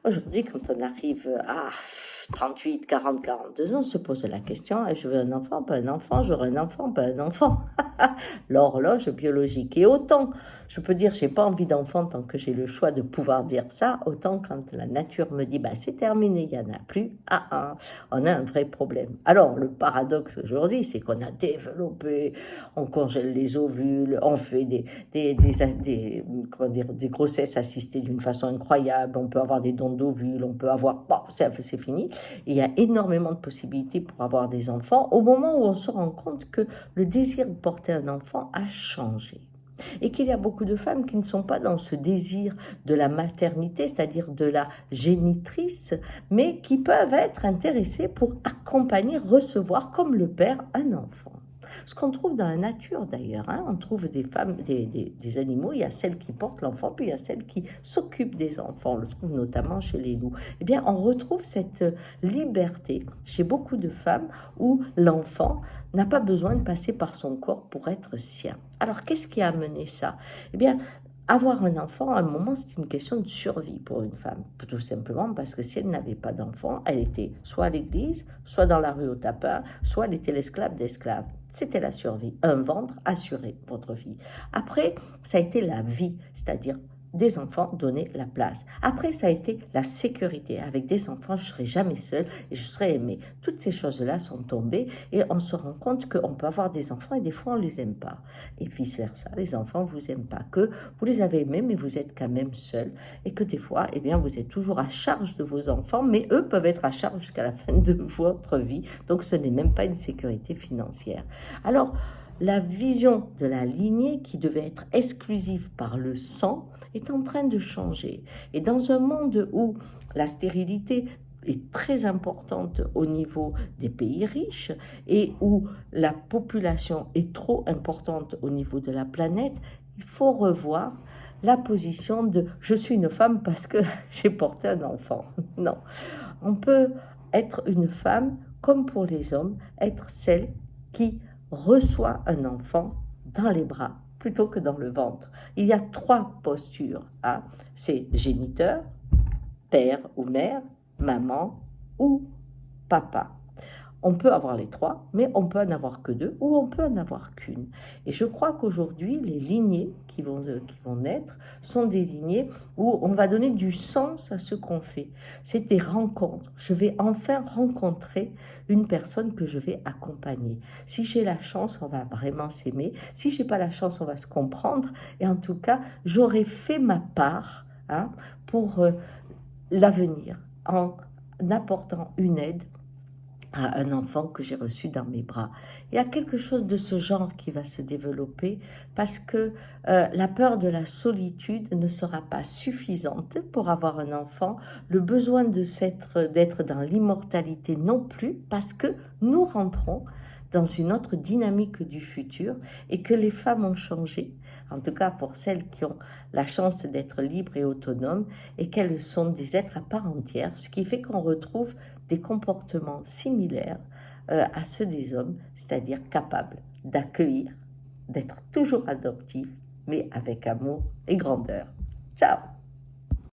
Aujourd'hui, quand on arrive à 38, 40, 42 ans, on se pose la question, je veux un enfant, pas un enfant, j'aurai un enfant, pas un enfant. L'horloge biologique. Et autant, je peux dire, j'ai pas envie d'enfant tant que j'ai le choix de pouvoir dire ça, autant quand la nature me dit, bah, c'est terminé, il n'y en a plus, on a un vrai problème. Alors, le paradoxe aujourd'hui, c'est qu'on a développé, on congèle les ovules, on fait comment dire, des grossesses assistées d'une façon incroyable, on peut avoir des dons d'ovules, on peut avoir, bon, c'est fini. Il y a énormément de possibilités pour avoir des enfants au moment où on se rend compte que le désir de porter un enfant a changé. Et qu'il y a beaucoup de femmes qui ne sont pas dans ce désir de la maternité, c'est-à-dire de la génitrice, mais qui peuvent être intéressées pour accompagner, recevoir comme le père un enfant. Ce qu'on trouve dans la nature d'ailleurs, on trouve des femmes, des animaux, il y a celles qui portent l'enfant, puis il y a celles qui s'occupent des enfants, on le trouve notamment chez les loups. Eh bien, on retrouve cette liberté chez beaucoup de femmes où l'enfant n'a pas besoin de passer par son corps pour être sien. Alors, qu'est-ce qui a amené ça? Eh bien, avoir un enfant, à un moment, c'est une question de survie pour une femme. Tout simplement parce que si elle n'avait pas d'enfant, elle était soit à l'église, soit dans la rue au tapin, soit elle était l'esclave d'esclaves. C'était la survie. Un ventre assurait votre vie. Après, ça a été la vie, c'est-à-dire des enfants, donner la place. Après, ça a été la sécurité. Avec des enfants, je ne serai jamais seule et je serai aimée. Toutes ces choses-là sont tombées et on se rend compte qu'on peut avoir des enfants et des fois, on ne les aime pas. Et vice-versa, les enfants ne vous aiment pas, que vous les avez aimés, mais vous êtes quand même seul et que des fois, eh bien, vous êtes toujours à charge de vos enfants, mais eux peuvent être à charge jusqu'à la fin de votre vie. Donc, ce n'est même pas une sécurité financière. Alors, la vision de la lignée qui devait être exclusive par le sang est en train de changer. Et dans un monde où la stérilité est très importante au niveau des pays riches et où la population est trop importante au niveau de la planète, il faut revoir la position de je suis une femme parce que j'ai porté un enfant. Non, on peut être une femme comme pour les hommes, être celle qui reçoit un enfant dans les bras plutôt que dans le ventre. Il y a trois postures. C'est géniteur, père ou mère, maman ou papa. On peut avoir les trois, mais on peut en avoir que deux ou on peut en avoir qu'une. Et je crois qu'aujourd'hui, les lignées qui vont naître sont des lignées où on va donner du sens à ce qu'on fait. C'est des rencontres. Je vais enfin rencontrer une personne que je vais accompagner. Si j'ai la chance, on va vraiment s'aimer. Si j'ai pas la chance, on va se comprendre. Et en tout cas, j'aurai fait ma part pour l'avenir en apportant une aide à un enfant que j'ai reçu dans mes bras. Il y a quelque chose de ce genre qui va se développer parce que la peur de la solitude ne sera pas suffisante pour avoir un enfant, le besoin d'être dans l'immortalité non plus, parce que nous rentrons dans une autre dynamique du futur et que les femmes ont changé, en tout cas pour celles qui ont la chance d'être libres et autonomes, et qu'elles sont des êtres à part entière, ce qui fait qu'on retrouve des comportements similaires à ceux des hommes, c'est-à-dire capables d'accueillir, d'être toujours adoptifs, mais avec amour et grandeur. Ciao!